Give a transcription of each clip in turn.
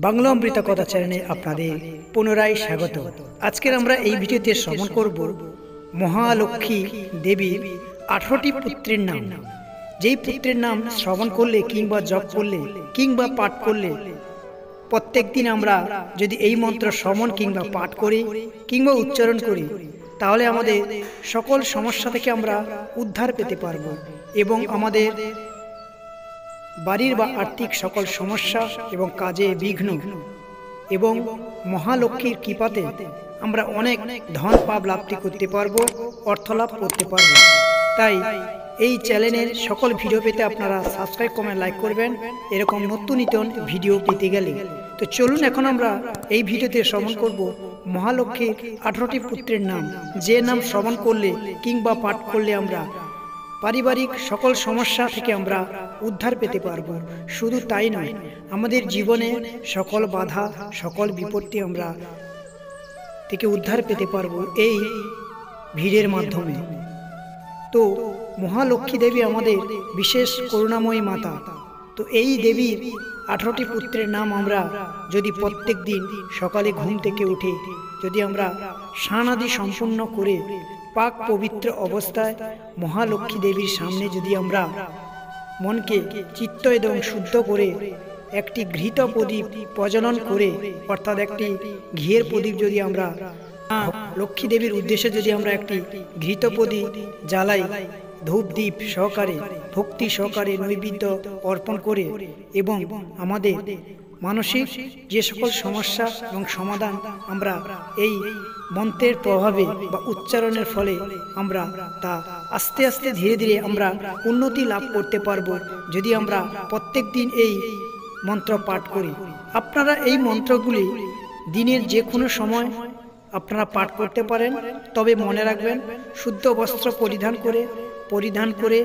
বাংলা অমৃত কথা চ্যানেলে আপনাদের পুনরায় স্বাগত। আজকের আমরা এই ভিডিওতে শ্রবণ করব মহালক্ষ্মী দেবীর 18টি পুত্রের নাম। যেই পুত্রের নাম শ্রবণ করলে কিংবা জপ করলে কিংবা পাঠ করলে প্রত্যেক দিন আমরা যদি এই মন্ত্র শ্রবণ কিংবা পাঠ করি কিংবা উচ্চারণ করি তাহলে আমাদের সকল সমস্যা থেকে আমরা উদ্ধার পেতে পারব এবং আমাদের বাড়ির বা আর্থিক সকল সমস্যা এবং কাজে বিঘ্ন এবং মহালক্ষ্মীর কৃপাতে আমরা অনেক ধন পাপ লাভটি করতে পারবো, অর্থ লাভ করতে পারবো। তাই এই চ্যানেলের সকল ভিডিও পেতে আপনারা সাবস্ক্রাইব কমেন্ট লাইক করবেন এরকম নতুন নতুন ভিডিও পেতে গেলে। তো চলুন এখন আমরা এই ভিডিওতে শ্রবণ করব মহালক্ষ্মীর 18টি পুত্রের নাম, যে নাম শ্রবণ করলে কিংবা পাঠ করলে আমরা পারিবারিক সকল সমস্যা থেকে আমরা উদ্ধার পেতে পারবো। শুধু তাই নয়, আমাদের জীবনে সকল বাধা সকল বিপত্তি আমরা থেকে উদ্ধার পেতে পারবো এই ভিড়ের মাধ্যমে। তো মহালক্ষ্মী দেবী আমাদের বিশেষ করুণাময়ী মাতা। তো এই দেবীর 18টি পুত্রের নাম আমরা যদি প্রত্যেক দিন সকালে ঘুম থেকে উঠে যদি আমরা স্নানাদি সম্পূর্ণ করে পাক পবিত্র অবস্থায় মহালক্ষ্মী দেবীর সামনে যদি আমরা মনকে চিত্ত এবং শুদ্ধ করে একটি ঘৃত প্রদীপ প্রজ্বলন করে অর্থাৎ একটি ঘিয়ের প্রদীপ যদি আমরা লক্ষ্মী দেবীর উদ্দেশ্যে যদি আমরা একটি ঘৃত প্রদীপ জ্বালাই ধূপ দ্বীপ সহকারে ভক্তি সহকারে নৈবেদ্য অর্পণ করে এবং আমাদের মানসিক যে সকল সমস্যা এবং সমাধান আমরা এই মন্ত্রের প্রভাবে বা উচ্চারণের ফলে আমরা তা আস্তে আস্তে ধীরে ধীরে আমরা উন্নতি লাভ করতে পারবো যদি আমরা প্রত্যেক দিন এই মন্ত্র পাঠ করি। আপনারা এই মন্ত্রগুলি দিনের যে কোনো সময় আপনারা পাঠ করতে পারেন, তবে মনে রাখবেন শুদ্ধ বস্ত্র পরিধান করে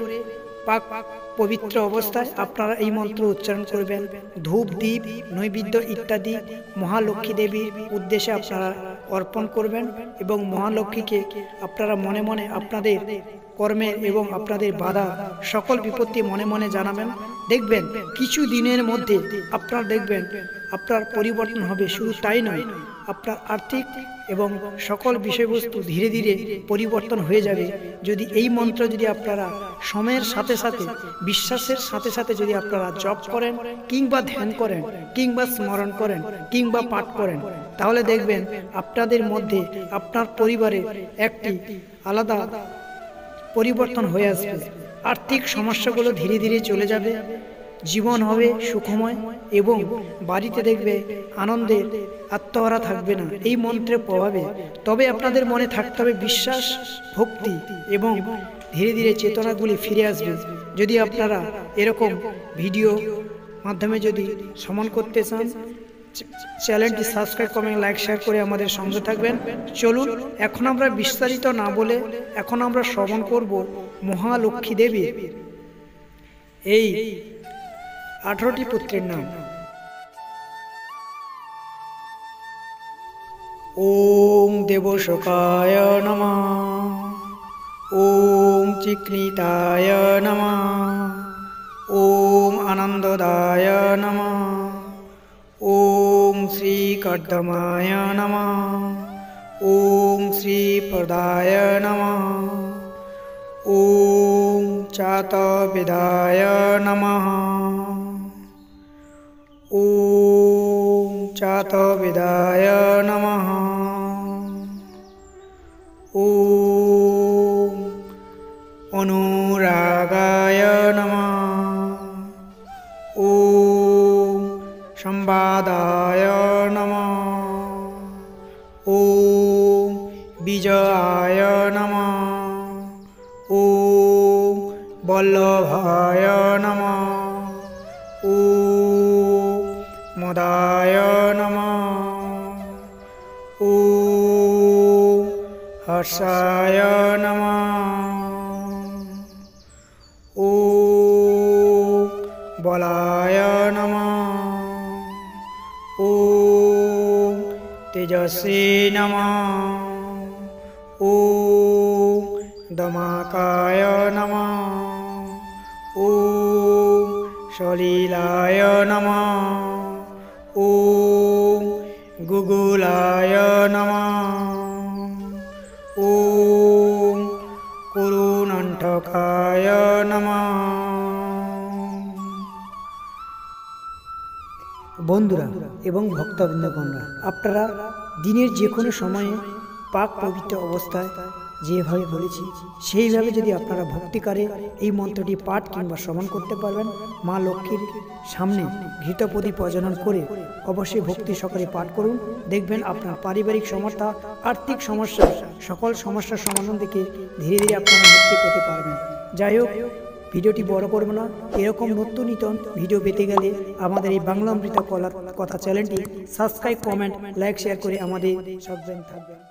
পাক পবিত্র অবস্থায় আপনারা এই মন্ত্র উচ্চারণ করবেন। ধূপ দ্বীপ নৈবেদ্য ইত্যাদি মহালক্ষ্মী দেবীর উদ্দেশ্যে আপনারা অর্পণ করবেন এবং মহালক্ষ্মীকে আপনারা মনে মনে আপনাদের কর্মের এবং আপনাদের বাধা সকল বিপত্তি মনে মনে জানাবেন। দেখবেন কিছু দিনের মধ্যে আপনারা দেখবেন আপনার পরিবর্তন হবে। শুধু তাই নয়, আপনার আর্থিক এবং সকল বিষয়বস্তু ধীরে ধীরে পরিবর্তন হয়ে যাবে যদি এই মন্ত্র যদি আপনারা সময়ের সাথে সাথে বিশ্বাসের সাথে সাথে যদি আপনারা জপ করেন কিংবা ধ্যান করেন কিংবা স্মরণ করেন কিংবা পাঠ করেন তাহলে দেখবেন আপনাদের মধ্যে আপনার পরিবারের একটি আলাদা পরিবর্তন হয়ে আসবে। আর্থিক সমস্যাগুলো ধীরে ধীরে চলে যাবে, জীবন হবে সুখময় এবং বাড়িতে দেখবে আনন্দের আত্মহারা থাকবে না এই মন্ত্রের প্রভাবে। তবে আপনাদের মনে থাকতে হবে বিশ্বাস ভক্তি এবং ধীরে ধীরে চেতনাগুলি ফিরে আসবে। যদি আপনারা এরকম ভিডিও মাধ্যমে যদি শ্রবণ করতে চান চ্যানেলটি সাবস্ক্রাইব কমেন্ট লাইক শেয়ার করে আমাদের সঙ্গে থাকবেন। চলুন এখন আমরা বিস্তারিত না বলে এখন আমরা শ্রবণ করব মহালক্ষ্মী দেবীর এই 18টি পুত্রের নাম। ওম দেবশোকায় নমঃ, ওম চিক্রিতায় নমঃ, ওম আনন্দদায় নমঃ, ওম শ্রীকর্দমায় নমঃ, ওম শ্রীপদায় নমঃ, ওম চাতবিদায় নমঃ, ওম চাতবিদায় নমঃ, ওম অনুরাগায় নমঃ, ওম সম্বাদায় নমঃ, ওম বিজয়ায় নমঃ, ওম বল্লভায় নমঃ, ওম মদায় নমঃ, ওম হর্ষায় নমঃ, ওম বলায় নমঃ, ওম তেজস্বী নমঃ, ওম দমাকায় নমঃ, ওম সলিলায় নমঃ, ওম গুগুলায় নমঃ। ওম করুণাণ্ঠকায় নমঃ। বন্ধুরা এবং ভক্তবৃন্দগণরা, আপনারা দিনের যে কোনো সময়ে পাক পবিত্র অবস্থায় যেভাবে বলেছি সেইভাবে যদি আপনারা ভক্তিকারে এই মন্ত্রটি পাঠ কিংবা শ্রবণ করতে পারবেন, মা লক্ষ্মীর সামনে ঘৃত প্রদীপ প্রজ্বলন করে অবশ্যই ভক্তি সহকারে পাঠ করুন। দেখবেন আপনার পারিবারিক সমস্যা, আর্থিক সমস্যা, সকল সমস্যার সমাধান থেকে ধীরে ধীরে আপনারা মুক্তি পেতে পারবেন। যাই হোক, ভিডিওটি বড় করব না। এরকম নতুন ভিডিও পেতে গেলে আমাদের এই বাংলা অমৃত কথা চ্যানেলটি সাবস্ক্রাইব, কমেন্ট, লাইক, শেয়ার করে আমাদের সাথে থাকবেন।